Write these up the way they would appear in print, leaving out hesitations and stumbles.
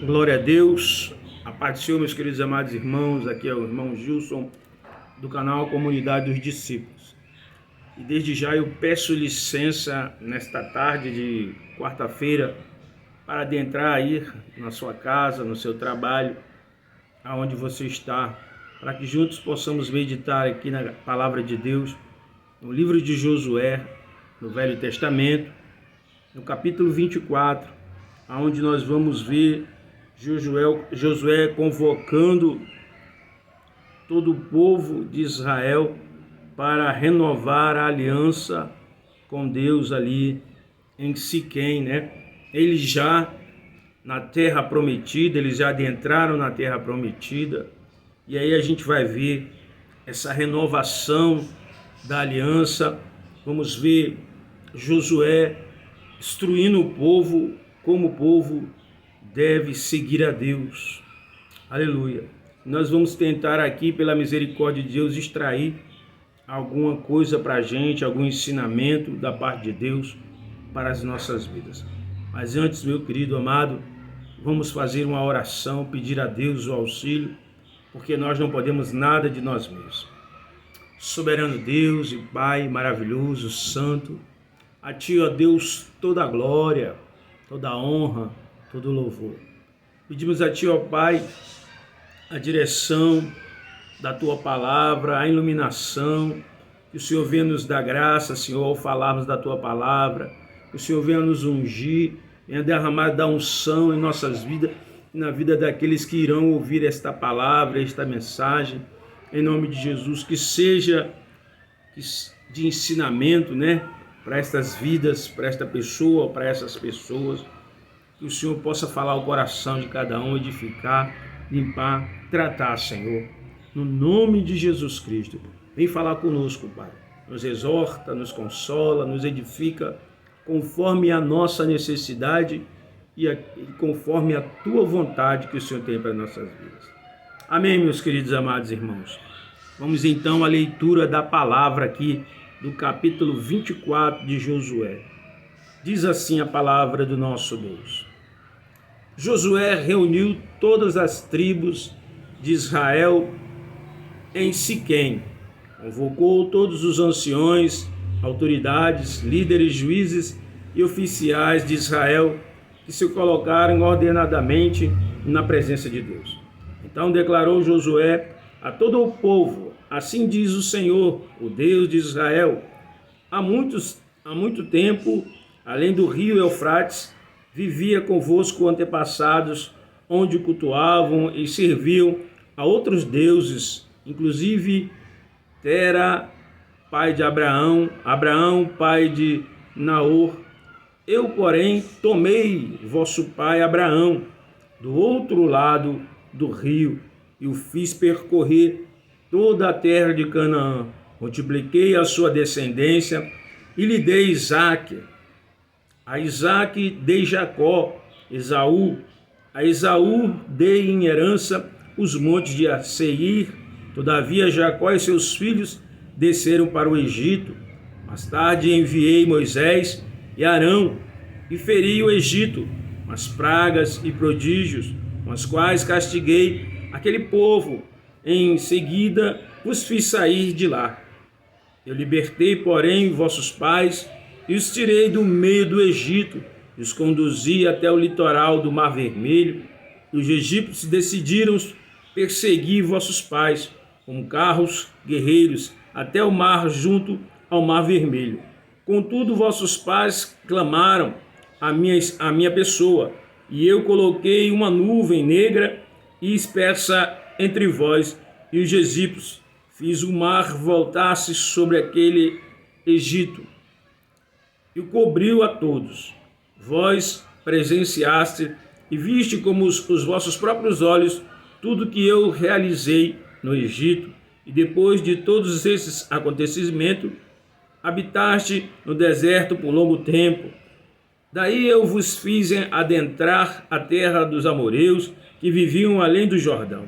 Glória a Deus, a paz do Senhor, meus queridos amados irmãos. Aqui é o irmão Gilson, do canal Comunidade dos Discípulos. E desde já eu peço licença nesta tarde de quarta-feira para adentrar aí na sua casa, no seu trabalho, aonde você está, para que juntos possamos meditar aqui na palavra de Deus, no livro de Josué, no Velho Testamento, no capítulo 24, aonde nós vamos ver Josué convocando todo o povo de Israel para renovar a aliança com Deus ali em Siquém, né? Eles já na terra prometida, eles já adentraram na terra prometida, e aí a gente vai ver essa renovação da aliança. Vamos ver Josué instruindo o povo como o povo deve seguir a Deus. Aleluia. Nós vamos tentar aqui, pela misericórdia de Deus, extrair alguma coisa para a gente, algum ensinamento da parte de Deus para as nossas vidas. Mas antes, meu querido amado, vamos fazer uma oração, pedir a Deus o auxílio, porque nós não podemos nada de nós mesmos. Soberano Deus e Pai maravilhoso, santo, a Ti, ó Deus, toda a glória, toda a honra, todo louvor. Pedimos a Ti, ó Pai, a direção da Tua palavra, a iluminação, que o Senhor venha nos dar graça, Senhor, ao falarmos da Tua palavra, que o Senhor venha nos ungir, venha derramar da unção em nossas vidas e na vida daqueles que irão ouvir esta palavra, esta mensagem, em nome de Jesus, que seja de ensinamento, né, para estas vidas, para esta pessoa, para essas pessoas, que o Senhor possa falar o coração de cada um, edificar, limpar, tratar, Senhor. No nome de Jesus Cristo, vem falar conosco, Pai. Nos exorta, nos consola, nos edifica, conforme a nossa necessidade e conforme a Tua vontade que o Senhor tem para nossas vidas. Amém, meus queridos amados irmãos. Vamos então à leitura da palavra aqui, do capítulo 24 de Josué. Diz assim a palavra do nosso Deus. Josué reuniu todas as tribos de Israel em Siquém, convocou todos os anciões, autoridades, líderes, juízes e oficiais de Israel que se colocaram ordenadamente na presença de Deus. Então declarou Josué a todo o povo: assim diz o Senhor, o Deus de Israel, há muito tempo, além do rio Eufrates, vivia convosco antepassados, onde cultuavam e serviam a outros deuses, inclusive Tera, pai de Abraão, pai de Naor. Eu, porém, tomei vosso pai Abraão do outro lado do rio e o fiz percorrer toda a terra de Canaã. Multipliquei a sua descendência e lhe dei Isaque. A Isaque dei Jacó, a Esaú dei em herança os montes de Seir. Todavia Jacó e seus filhos desceram para o Egito. Mais tarde enviei Moisés e Arão e feri o Egito, com as pragas e prodígios, com as quais castiguei aquele povo. Em seguida os fiz sair de lá. Eu libertei, porém, vossos pais e os tirei do meio do Egito e os conduzi até o litoral do Mar Vermelho. E os egípcios decidiram perseguir vossos pais com carros guerreiros até o mar junto ao Mar Vermelho. Contudo, vossos pais clamaram a minha pessoa, e eu coloquei uma nuvem negra e espessa entre vós e os egípcios. Fiz o mar voltar-se sobre aquele Egito e o cobriu a todos. Vós presenciaste e viste como os vossos próprios olhos tudo que eu realizei no Egito, e depois de todos esses acontecimentos, habitaste no deserto por longo tempo. Daí eu vos fiz adentrar a terra dos amorreus que viviam além do Jordão.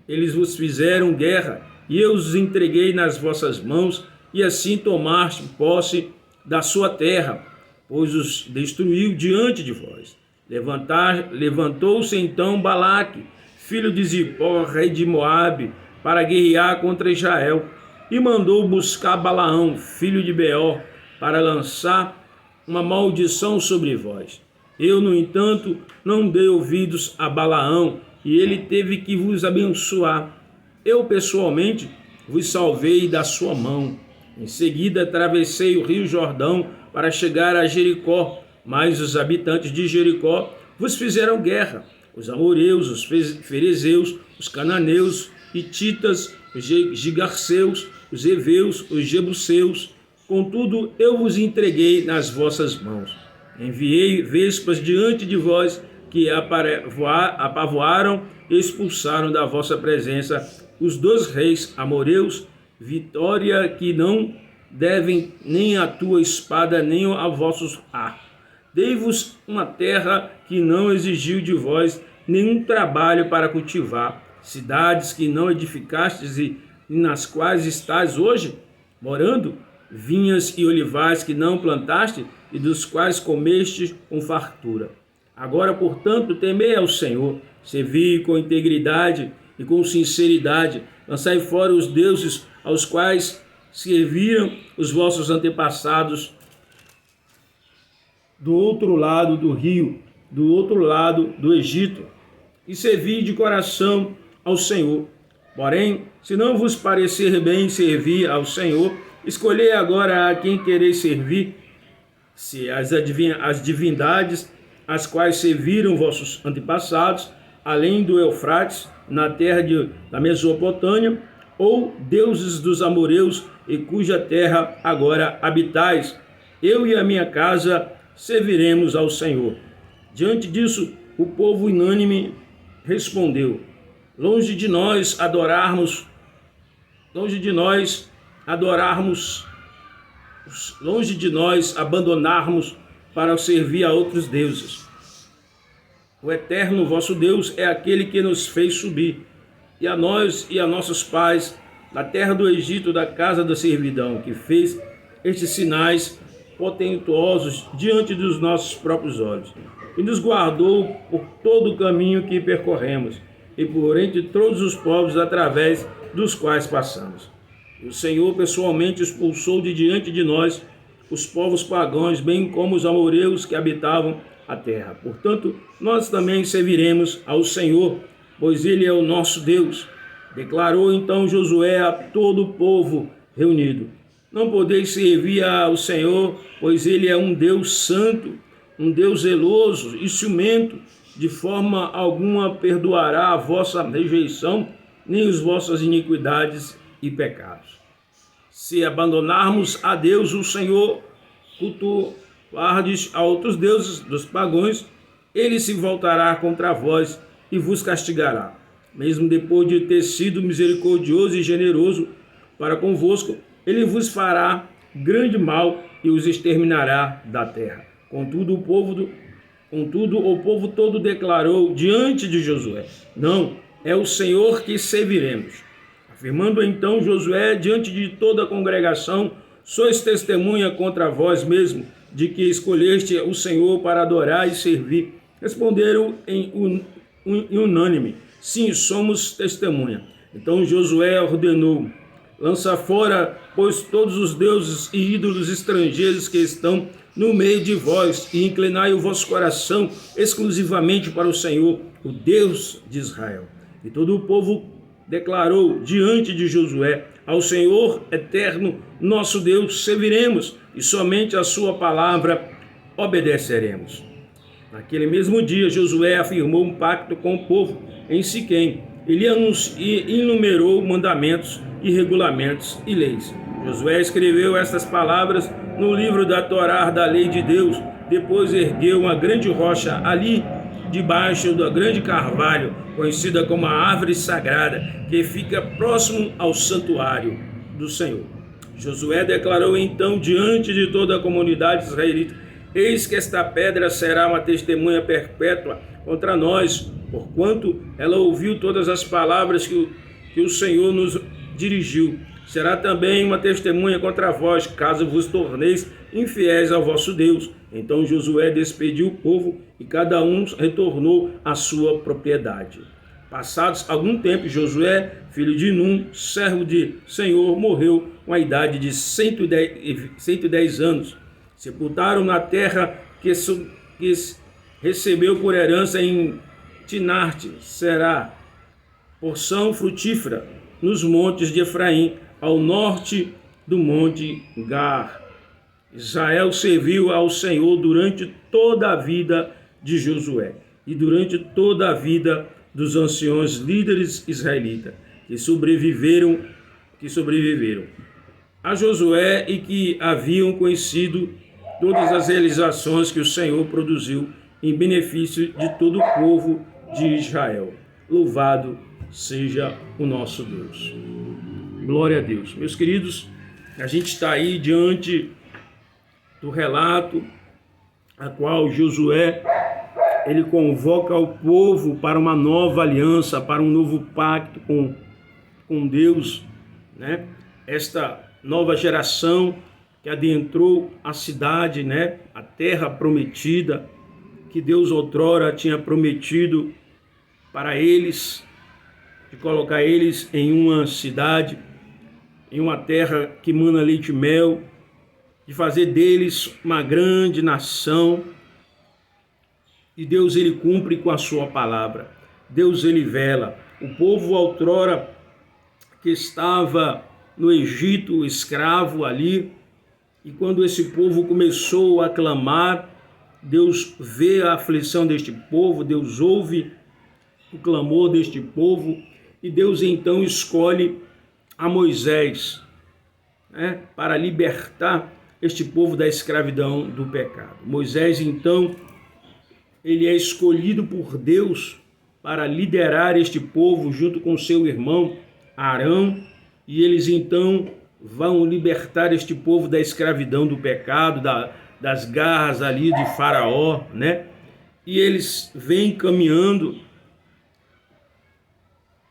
Eles vos fizeram guerra e eu os entreguei nas vossas mãos, e assim tomaste posse da sua terra, pois os destruiu diante de vós. Levantou-se então Balaque, filho de Zippor, rei de Moabe, para guerrear contra Israel, e mandou buscar Balaão, filho de Beor, para lançar uma maldição sobre vós. Eu, no entanto, não dei ouvidos a Balaão, e ele teve que vos abençoar. Eu, pessoalmente, vos salvei da sua mão. Em seguida, atravessei o rio Jordão para chegar a Jericó, mas os habitantes de Jericó vos fizeram guerra. Os amoreus, os ferezeus, os cananeus, hititas, os gigarceus, os heveus, os jebuseus. Contudo, eu vos entreguei nas vossas mãos. Enviei vespas diante de vós, que apavoaram e expulsaram da vossa presença os 2 reis amoreus, vitória que não devem nem a tua espada, nem a vossos arcos. Dei-vos uma terra que não exigiu de vós nenhum trabalho para cultivar, cidades que não edificastes e nas quais estáis hoje morando, vinhas e olivais que não plantaste e dos quais comeste com fartura. Agora, portanto, temei ao Senhor, servi com integridade e com sinceridade, lançai fora os deuses aos quais serviram os vossos antepassados do outro lado do rio, do outro lado do Egito, e servi de coração ao Senhor. Porém, se não vos parecer bem servir ao Senhor, escolhei agora a quem quereis servir, se as divindades as quais serviram vossos antepassados, além do Eufrates, na terra da Mesopotâmia, ou deuses dos amoreus, e cuja terra agora habitais. Eu e a minha casa serviremos ao Senhor. Diante disso, o povo unânime respondeu: longe de nós abandonarmos para servir a outros deuses. O eterno vosso Deus é aquele que nos fez subir, e a nós e a nossos pais, da terra do Egito, da casa da servidão, que fez estes sinais portentosos diante dos nossos próprios olhos, e nos guardou por todo o caminho que percorremos, e por entre todos os povos através dos quais passamos. E o Senhor pessoalmente expulsou de diante de nós os povos pagãos, bem como os amoreus que habitavam a terra. Portanto, nós também serviremos ao Senhor, pois Ele é o nosso Deus. Declarou então Josué a todo o povo reunido: não podeis servir ao Senhor, pois Ele é um Deus santo, um Deus zeloso e ciumento, de forma alguma perdoará a vossa rejeição, nem as vossas iniquidades e pecados. Se abandonarmos a Deus, o Senhor, cultuardes a outros deuses dos pagãos, Ele se voltará contra vós e vos castigará. Mesmo depois de ter sido misericordioso e generoso para convosco, Ele vos fará grande mal e os exterminará da terra. Contudo, o povo todo declarou diante de Josué: não, é o Senhor que serviremos. Afirmando então Josué diante de toda a congregação: sois testemunha contra vós mesmo, de que escolheste o Senhor para adorar e servir. Responderam em unânime: sim, somos testemunha. Então Josué ordenou: lança fora, pois, todos os deuses e ídolos estrangeiros que estão no meio de vós, e inclinai o vosso coração exclusivamente para o Senhor, o Deus de Israel. E todo o povo declarou diante de Josué: ao Senhor eterno, nosso Deus, serviremos, e somente a sua palavra obedeceremos. Naquele mesmo dia, Josué afirmou um pacto com o povo em Siquém. Ele enumerou mandamentos e regulamentos e leis. Josué escreveu estas palavras no livro da Torá, da lei de Deus. Depois ergueu uma grande rocha ali, debaixo da grande carvalho, conhecida como a árvore sagrada, que fica próximo ao santuário do Senhor. Josué declarou então diante de toda a comunidade israelita: eis que esta pedra será uma testemunha perpétua contra nós, porquanto ela ouviu todas as palavras que o Senhor nos dirigiu. Será também uma testemunha contra vós, caso vos torneis infiéis ao vosso Deus, Então Josué despediu o povo e cada um retornou à sua propriedade. Passados algum tempo, Josué, filho de Num, servo de Senhor, morreu com a idade de 110 anos. Sepultaram na terra que recebeu por herança em Tinarte, Será, porção frutífera, nos montes de Efraim, ao norte do monte Gar. Israel serviu ao Senhor durante toda a vida de Josué e durante toda a vida dos anciões líderes israelitas que sobreviveram a Josué e que haviam conhecido todas as realizações que o Senhor produziu em benefício de todo o povo de Israel. Louvado seja o nosso Deus. Glória a Deus. Meus queridos, a gente está aí diante do relato a qual Josué ele convoca o povo para uma nova aliança, para um novo pacto com Deus, né? Esta nova geração que adentrou a cidade, né? A terra prometida, que Deus outrora tinha prometido para eles, de colocar eles em uma cidade, em uma terra que mana leite e mel, de fazer deles uma grande nação. E Deus ele cumpre com a sua palavra. Deus ele vela. O povo outrora que estava no Egito, escravo ali, e quando esse povo começou a clamar, Deus vê a aflição deste povo, Deus ouve o clamor deste povo, e Deus então escolhe a Moisés, né, para libertar este povo da escravidão do pecado. Moisés então ele é escolhido por Deus para liderar este povo junto com seu irmão Arão, e eles então vão libertar este povo da escravidão do pecado, das garras ali de Faraó, né? E eles vêm caminhando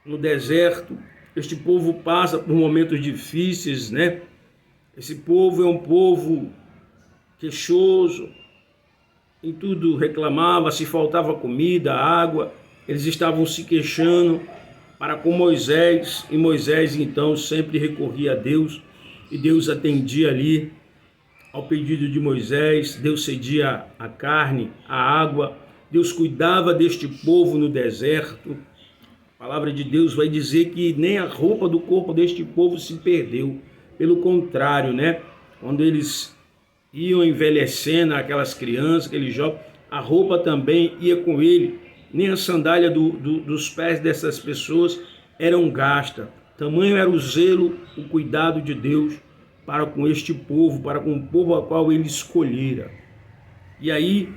no deserto. Este povo passa por momentos difíceis, né? Esse povo é um povo queixoso, em tudo reclamava, se faltava comida, água, eles estavam se queixando para com Moisés, e Moisés então sempre recorria a Deus, e Deus atendia ali ao pedido de Moisés. Deus cedia a carne, a água, Deus cuidava deste povo no deserto. A palavra de Deus vai dizer que nem a roupa do corpo deste povo se perdeu, pelo contrário, né? Quando eles iam envelhecendo, aquelas crianças, aqueles jovens, a roupa também ia com ele, nem a sandália dos pés dessas pessoas eram gastas. Tamanho era o zelo, o cuidado de Deus para com este povo, para com o povo a qual ele escolhera. E aí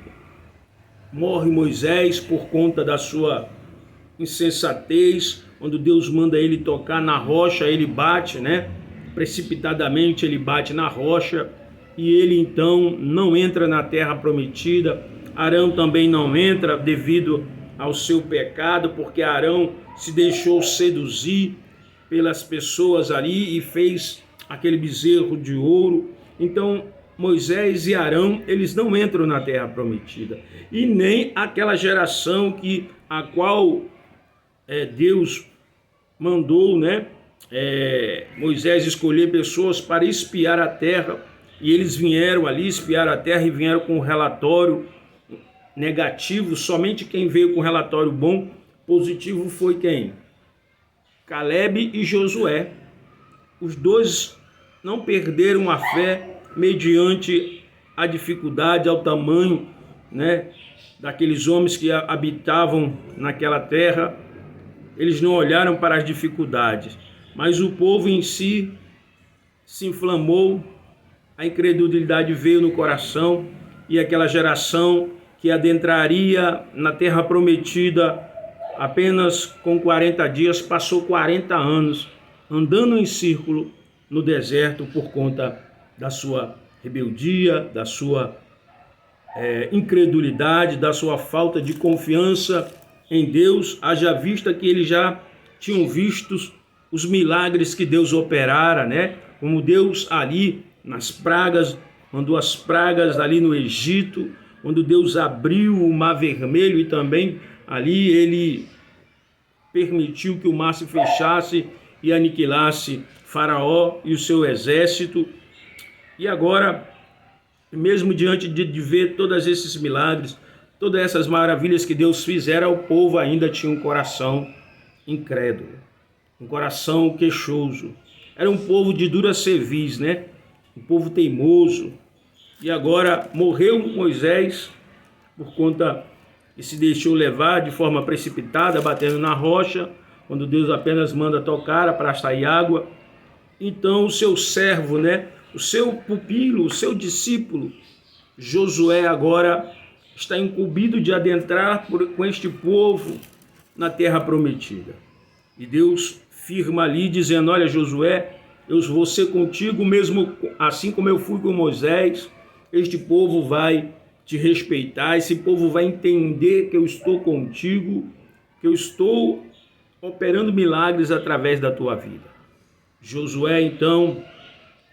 morre Moisés por conta da sua insensatez. Quando Deus manda ele tocar na rocha, ele bate, né? Precipitadamente ele bate na rocha, e ele então não entra na terra prometida. Arão também não entra devido ao seu pecado, porque Arão se deixou seduzir pelas pessoas ali e fez aquele bezerro de ouro. Então Moisés e Arão, eles não entram na terra prometida, e nem aquela geração a qual Deus mandou, né, Moisés escolher pessoas para espiar a terra. E eles vieram ali, espiaram a terra e vieram com um relatório negativo. Somente quem veio com relatório bom, positivo, foi quem? Caleb e Josué. Os dois não perderam a fé mediante a dificuldade, ao tamanho, né, daqueles homens que habitavam naquela terra. Eles não olharam para as dificuldades, mas o povo em si se inflamou. A incredulidade veio no coração, e aquela geração que adentraria na terra prometida apenas com 40 dias, passou 40 anos andando em círculo no deserto por conta da sua rebeldia, da sua incredulidade, da sua falta de confiança em Deus, haja vista que eles já tinham visto os milagres que Deus operara, né? Como Deus ali nas pragas mandou as pragas ali no Egito, quando Deus abriu o Mar Vermelho e também ali ele permitiu que o mar se fechasse e aniquilasse Faraó e o seu exército. E agora, mesmo diante de ver todos esses milagres, todas essas maravilhas que Deus fizera, o povo ainda tinha um coração incrédulo, um coração queixoso. Era um povo de dura cerviz, né? Um povo teimoso. E agora morreu Moisés por conta que se deixou levar de forma precipitada, batendo na rocha, quando Deus apenas manda tocar para sair água. Então o seu servo, né? O seu pupilo, o seu discípulo, Josué, agora está incumbido de adentrar com este povo na terra prometida. E Deus firma ali, dizendo: olha, Josué, eu vou ser contigo, mesmo assim como eu fui com Moisés. Este povo vai te respeitar, esse povo vai entender que eu estou contigo, que eu estou operando milagres através da tua vida. Josué, então,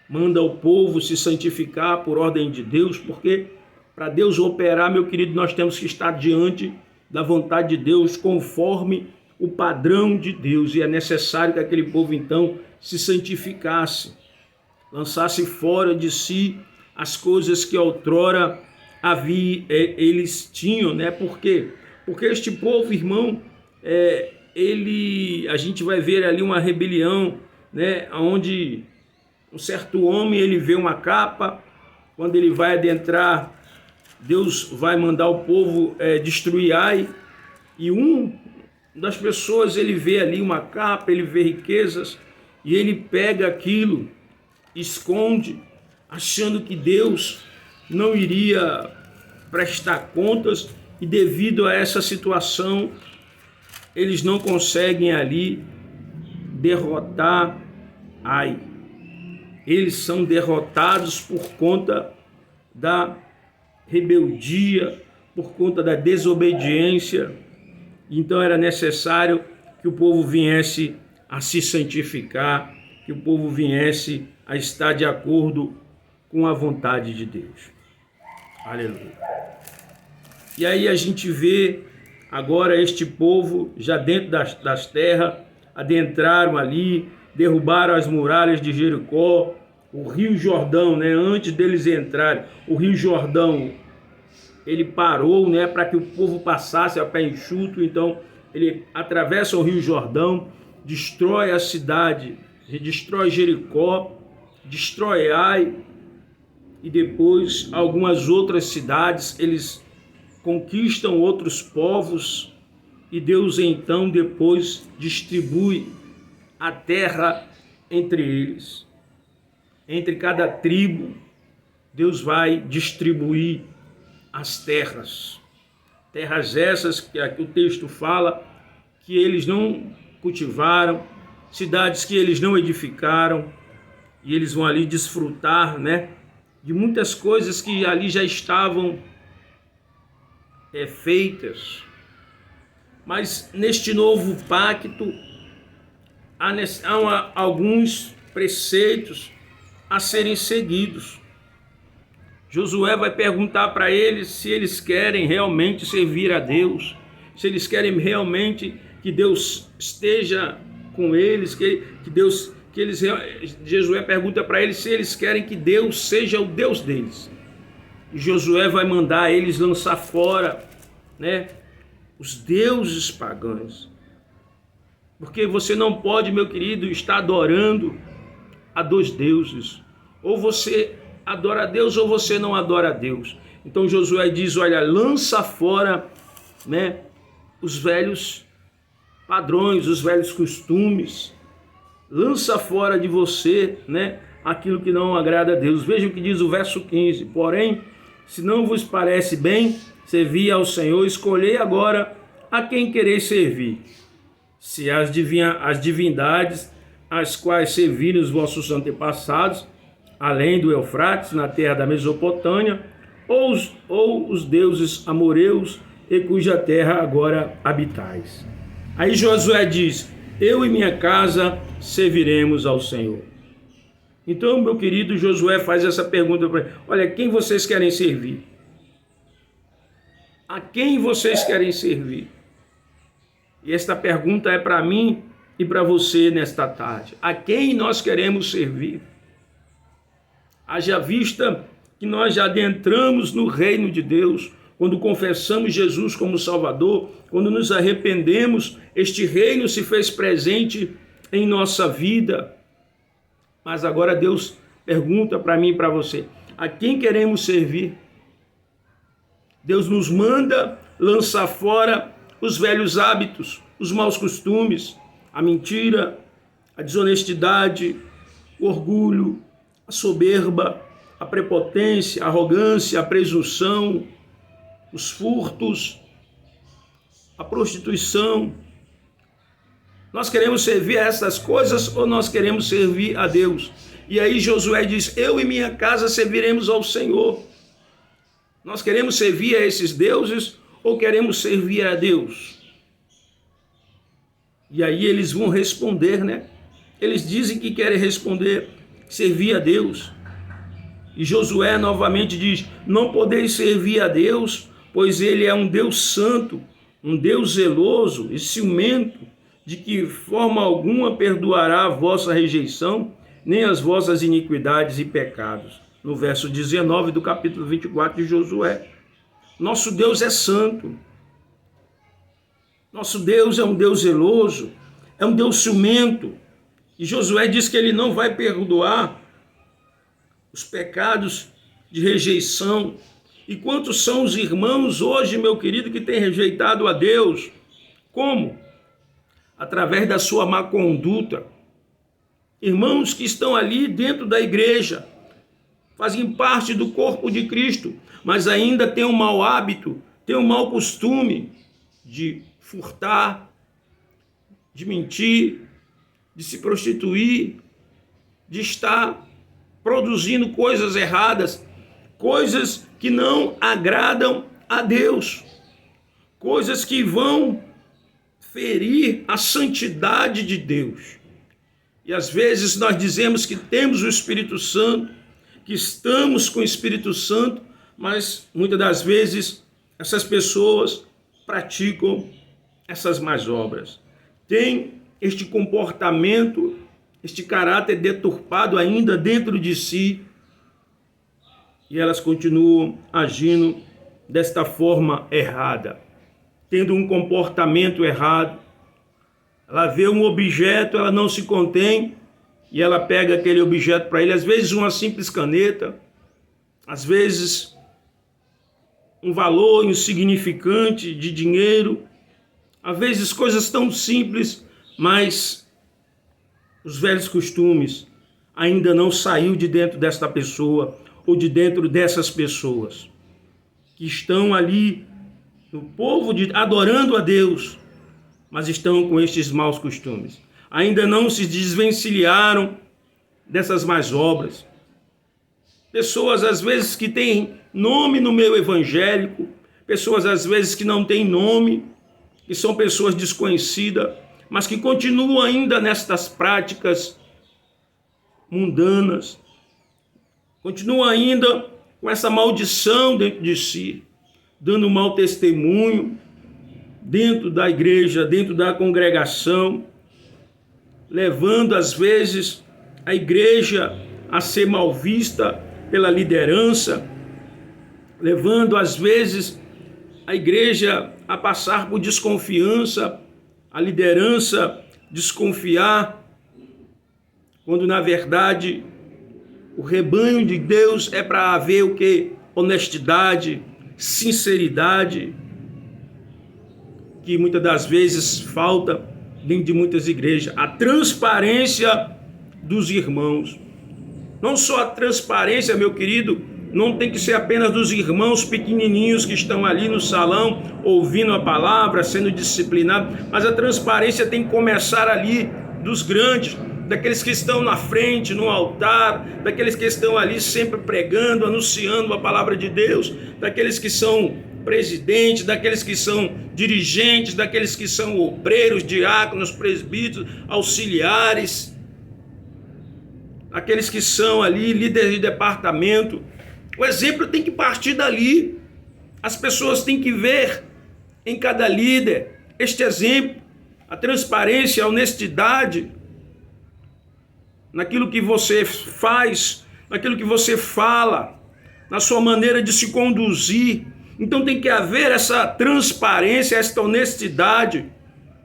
manda o povo se santificar por ordem de Deus, porque para Deus operar, meu querido, nós temos que estar diante da vontade de Deus, conforme o padrão de Deus, e é necessário que aquele povo, então, se santificasse, lançasse fora de si as coisas que outrora eles tinham, né? Por quê? Porque este povo, irmão, a gente vai ver ali uma rebelião, né? Onde um certo homem, ele vê uma capa, quando ele vai adentrar, Deus vai mandar o povo destruir Ai, e um das pessoas, ele vê ali uma capa, ele vê riquezas, e ele pega aquilo, esconde, achando que Deus não iria prestar contas, e devido a essa situação, eles não conseguem ali derrotar Ai. Eles são derrotados por conta da rebeldia, por conta da desobediência. Então era necessário que o povo viesse a se santificar, que o povo viesse a estar de acordo com a vontade de Deus. Aleluia. E aí a gente vê agora este povo já dentro das terras, adentraram ali, derrubaram as muralhas de Jericó, o Rio Jordão, né? Antes deles entrarem, o Rio Jordão, ele parou, né? Para que o povo passasse a pé enxuto. Então ele atravessa o Rio Jordão, destrói a cidade, destrói Jericó, destrói Ai, e depois algumas outras cidades, eles conquistam outros povos, e Deus então depois distribui a terra entre eles. Entre cada tribo, Deus vai distribuir as terras. Terras essas que aqui o texto fala que eles não cultivaram, cidades que eles não edificaram, e eles vão ali desfrutar, né, de muitas coisas que ali já estavam feitas. Mas neste novo pacto há alguns preceitos a serem seguidos. Josué vai perguntar para eles se eles querem realmente servir a Deus, se eles querem realmente que Deus esteja com eles, Josué pergunta para eles se eles querem que Deus seja o Deus deles. E Josué vai mandar eles lançar fora, né, os deuses pagãos. Porque você não pode, meu querido, estar adorando a dois deuses. Ou você adora a Deus ou você não adora a Deus. Então Josué diz: olha, lança fora, né, os velhos padrões, os velhos costumes. Lança fora de você, né, aquilo que não agrada a Deus. Veja o que diz o verso 15. Porém, se não vos parece bem servir ao Senhor, escolhei agora a quem quereis servir. Se as divindades as quais serviram os vossos antepassados, além do Eufrates, na terra da Mesopotâmia, ou os deuses amoreus, e cuja terra agora habitais. Aí Josué diz: eu e minha casa serviremos ao Senhor. Então, meu querido, Josué faz essa pergunta para ele: olha, quem vocês querem servir? A quem vocês querem servir? E esta pergunta é para mim e para você nesta tarde. A quem nós queremos servir? Haja vista que nós já adentramos no reino de Deus, quando confessamos Jesus como Salvador, quando nos arrependemos, este reino se fez presente em nossa vida. Mas agora Deus pergunta para mim e para você: a quem queremos servir? Deus nos manda lançar fora os velhos hábitos, os maus costumes, a mentira, a desonestidade, o orgulho, a soberba, a prepotência, a arrogância, a presunção, os furtos, a prostituição. Nós queremos servir a essas coisas ou nós queremos servir a Deus? E aí Josué diz: eu e minha casa serviremos ao Senhor. Nós queremos servir a esses deuses ou queremos servir a Deus? E aí eles vão responder, né? Eles dizem que querem responder, servir a Deus. E Josué novamente diz: não podeis servir a Deus, pois ele é um Deus santo, um Deus zeloso e ciumento, de que forma alguma perdoará a vossa rejeição, nem as vossas iniquidades e pecados. No verso 19 do capítulo 24 de Josué. Nosso Deus é santo. Nosso Deus é um Deus zeloso, é um Deus ciumento. E Josué diz que ele não vai perdoar os pecados de rejeição. E quantos são os irmãos hoje, meu querido, que têm rejeitado a Deus? Como? Através da sua má conduta. Irmãos que estão ali dentro da igreja, fazem parte do corpo de Cristo, mas ainda têm um mau hábito, têm um mau costume de furtar, de mentir, de se prostituir, de estar produzindo coisas erradas, coisas que não agradam a Deus, coisas que vão ferir a santidade de Deus. E às vezes nós dizemos que temos o Espírito Santo, que estamos com o Espírito Santo, mas muitas das vezes essas pessoas praticam essas más obras. Tem este comportamento, este caráter deturpado ainda dentro de si, e elas continuam agindo desta forma errada, tendo um comportamento errado. Ela vê um objeto, ela não se contém, e ela pega aquele objeto para ele, às vezes uma simples caneta, às vezes um valor insignificante de dinheiro, às vezes coisas tão simples, mas os velhos costumes ainda não saiu de dentro desta pessoa ou de dentro dessas pessoas que estão ali no povo adorando a Deus, mas estão com estes maus costumes. Ainda não se desvencilharam dessas más obras. Pessoas, às vezes, que têm nome no meio evangélico, pessoas, às vezes, que não têm nome, que são pessoas desconhecidas, mas que continuam ainda nestas práticas mundanas, continuam ainda com essa maldição dentro de si, dando mau testemunho dentro da igreja, dentro da congregação, levando às vezes a igreja a ser mal vista pela liderança, levando às vezes a igreja a passar por desconfiança, a liderança desconfiar, quando na verdade o rebanho de Deus é para haver o que? Honestidade, sinceridade, que muitas das vezes falta dentro de muitas igrejas. A transparência dos irmãos. Não só a transparência, meu querido, não tem que ser apenas dos irmãos pequenininhos que estão ali no salão, ouvindo a palavra, sendo disciplinados, mas a transparência tem que começar ali dos grandes, daqueles que estão na frente, no altar, daqueles que estão ali sempre pregando, anunciando a palavra de Deus, daqueles que são presidentes, daqueles que são dirigentes, daqueles que são obreiros, diáconos, presbíteros, auxiliares. aqueles que são ali líderes de departamento. O exemplo tem que partir dali. As pessoas têm que ver em cada líder este exemplo, a transparência, a honestidade, naquilo que você faz, naquilo que você fala, na sua maneira de se conduzir. Então tem que haver essa transparência, essa honestidade,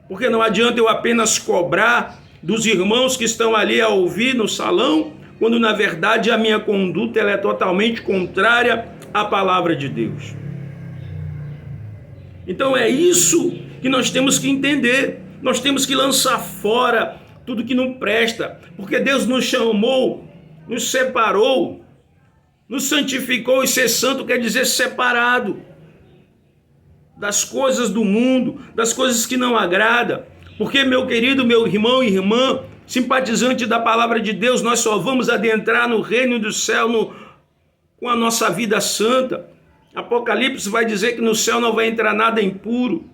porque não adianta eu apenas cobrar dos irmãos que estão ali a ouvir no salão, quando na verdade a minha conduta ela é totalmente contrária à palavra de Deus. Então é isso que nós temos que entender. Nós temos que lançar fora tudo que não presta, porque Deus nos chamou, nos separou, nos santificou, e ser santo quer dizer separado das coisas do mundo, das coisas que não agradam. Porque, meu querido, meu irmão e irmã, simpatizante da palavra de Deus, nós só vamos adentrar no reino do céu com a nossa vida santa. Apocalipse vai dizer que no céu não vai entrar nada impuro,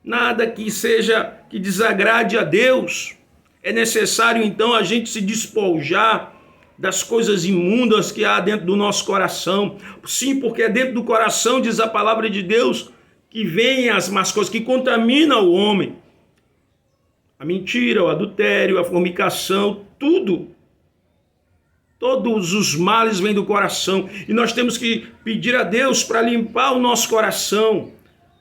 nada que desagrade a Deus. É necessário então a gente se despojar das coisas imundas que há dentro do nosso coração. Sim, porque é dentro do coração, diz a palavra de Deus, que vêm as más coisas, que contaminam o homem. A mentira, o adultério, a fornicação, tudo. Todos os males vêm do coração. E nós temos que pedir a Deus para limpar o nosso coração.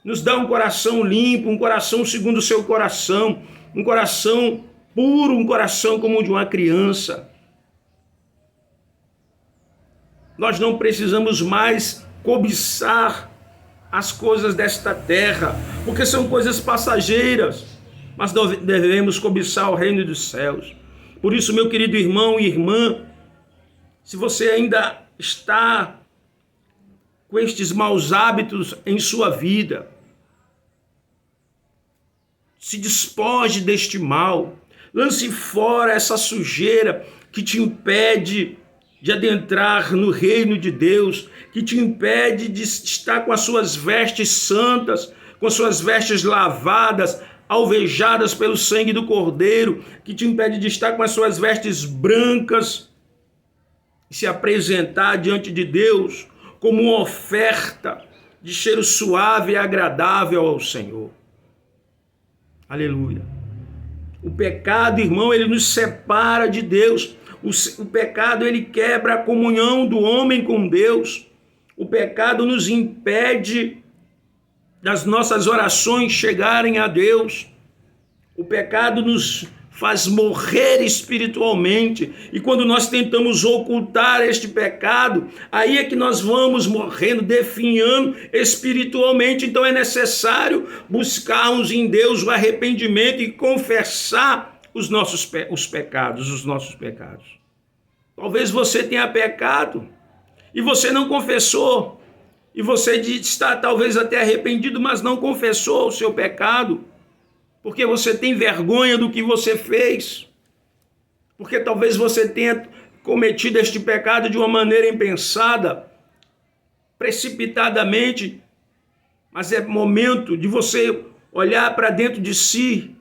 Nos dar um coração limpo, um coração segundo o seu coração. Um coração puro, um coração como o de uma criança. Nós não precisamos mais cobiçar as coisas desta terra, porque são coisas passageiras, mas nós devemos cobiçar o reino dos céus. Por isso, meu querido irmão e irmã, se você ainda está com estes maus hábitos em sua vida, se despoje deste mal, lance fora essa sujeira que te impede de adentrar no reino de Deus, que te impede de estar com as suas vestes santas, com as suas vestes lavadas, alvejadas pelo sangue do Cordeiro, que te impede de estar com as suas vestes brancas e se apresentar diante de Deus como uma oferta de cheiro suave e agradável ao Senhor. Aleluia. O pecado, irmão, ele nos separa de Deus. O pecado, ele quebra a comunhão do homem com Deus. O pecado nos impede das nossas orações chegarem a Deus. O pecado nos faz morrer espiritualmente. E quando nós tentamos ocultar este pecado, aí é que nós vamos morrendo, definhando espiritualmente. Então é necessário buscarmos em Deus o arrependimento e confessar os nossos pecados. Talvez você tenha pecado e você não confessou, e você está talvez até arrependido, mas não confessou o seu pecado, porque você tem vergonha do que você fez, porque talvez você tenha cometido este pecado de uma maneira impensada, precipitadamente, mas é momento de você olhar para dentro de si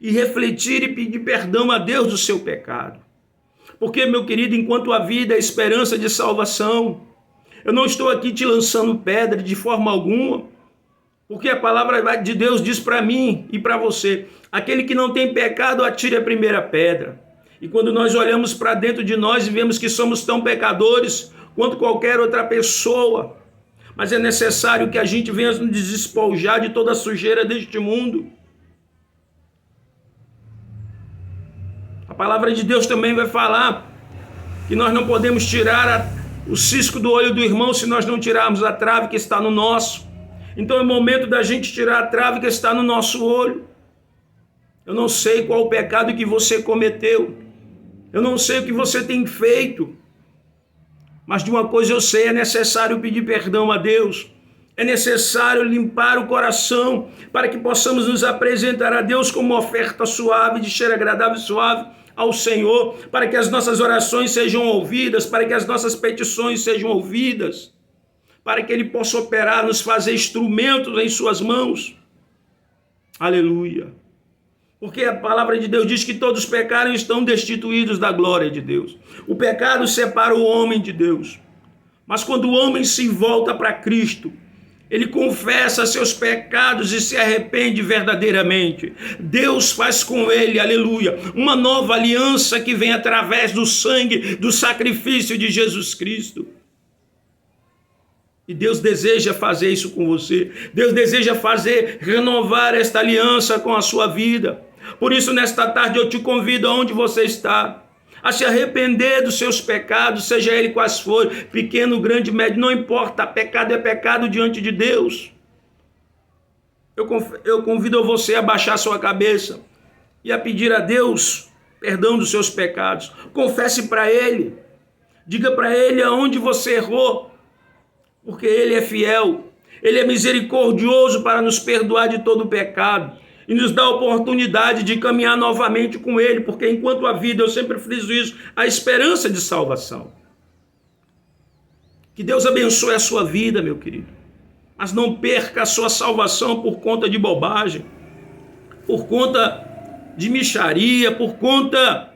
e refletir e pedir perdão a Deus do seu pecado. Porque, meu querido, enquanto a vida é esperança de salvação, eu não estou aqui te lançando pedra de forma alguma, porque a palavra de Deus diz para mim e para você: aquele que não tem pecado, atire a primeira pedra. E quando nós olhamos para dentro de nós e vemos que somos tão pecadores quanto qualquer outra pessoa, mas é necessário que a gente venha nos despojar de toda a sujeira deste mundo. A palavra de Deus também vai falar que nós não podemos tirar o cisco do olho do irmão se nós não tirarmos a trave que está no nosso. Então é momento da gente tirar a trave que está no nosso olho. Eu não sei qual o pecado que você cometeu. Eu não sei o que você tem feito. Mas de uma coisa eu sei, é necessário pedir perdão a Deus. É necessário limpar o coração para que possamos nos apresentar a Deus como uma oferta suave, de cheiro agradável e suave ao Senhor, para que as nossas orações sejam ouvidas, para que as nossas petições sejam ouvidas, para que Ele possa operar, nos fazer instrumentos em suas mãos. Aleluia. Porque a palavra de Deus diz que todos pecaram e estão destituídos da glória de Deus. O pecado separa o homem de Deus. Mas quando o homem se volta para Cristo, ele confessa seus pecados e se arrepende verdadeiramente, Deus faz com ele, aleluia, uma nova aliança que vem através do sangue, do sacrifício de Jesus Cristo. E Deus deseja fazer isso com você. Deus deseja renovar esta aliança com a sua vida. Por isso, nesta tarde, eu te convido aonde você está, a se arrepender dos seus pecados, seja ele quais forem, pequeno, grande, médio, não importa, pecado é pecado diante de Deus. Eu convido você a baixar sua cabeça e a pedir a Deus perdão dos seus pecados. Confesse para Ele, diga para Ele aonde você errou, porque Ele é fiel, Ele é misericordioso para nos perdoar de todo o pecado e nos dá a oportunidade de caminhar novamente com Ele, porque enquanto a vida, eu sempre friso isso, a esperança de salvação. Que Deus abençoe a sua vida, meu querido, mas não perca a sua salvação por conta de bobagem, por conta de mixaria, por conta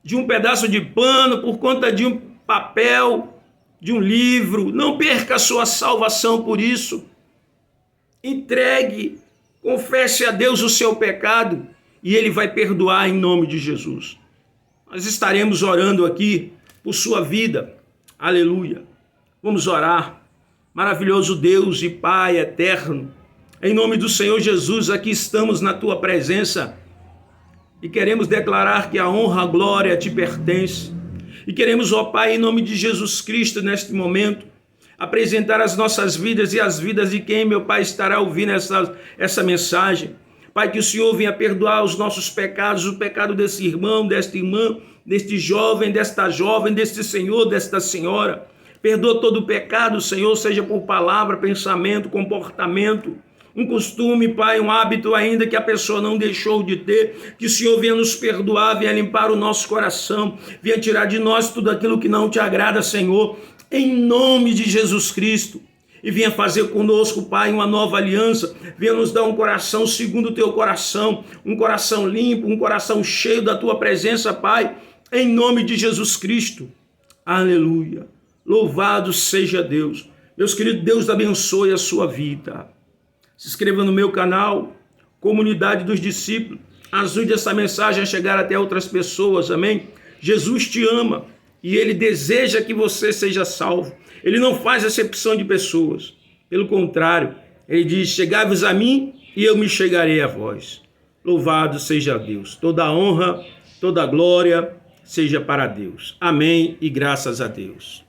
de um pedaço de pano, por conta de um papel, de um livro. Não perca a sua salvação por isso. Entregue, confesse a Deus o seu pecado e Ele vai perdoar em nome de Jesus. Nós estaremos orando aqui por sua vida. Aleluia. Vamos orar. Maravilhoso Deus e Pai eterno, em nome do Senhor Jesus, aqui estamos na Tua presença e queremos declarar que a honra, a glória te pertence. E queremos, ó Pai, em nome de Jesus Cristo, neste momento, apresentar as nossas vidas e as vidas de quem, meu Pai, estará ouvindo essa mensagem. Pai, que o Senhor venha perdoar os nossos pecados, o pecado desse irmão, desta irmã, deste jovem, deste senhor, desta senhora. Perdoa todo o pecado, Senhor, seja por palavra, pensamento, comportamento, um costume, Pai, um hábito ainda que a pessoa não deixou de ter. Que o Senhor venha nos perdoar, venha limpar o nosso coração, venha tirar de nós tudo aquilo que não te agrada, Senhor, em nome de Jesus Cristo. E venha fazer conosco, Pai, uma nova aliança. Venha nos dar um coração segundo o teu coração, um coração limpo, um coração cheio da tua presença, Pai, em nome de Jesus Cristo. Aleluia. Louvado seja Deus. Meus queridos, Deus abençoe a sua vida. Se inscreva no meu canal, Comunidade dos Discípulos. Ajude essa mensagem a chegar até outras pessoas, amém? Jesus te ama e Ele deseja que você seja salvo. Ele não faz acepção de pessoas. Pelo contrário, Ele diz, chegai-vos a mim e eu me chegarei a vós. Louvado seja Deus. Toda a honra, toda a glória seja para Deus. Amém e graças a Deus.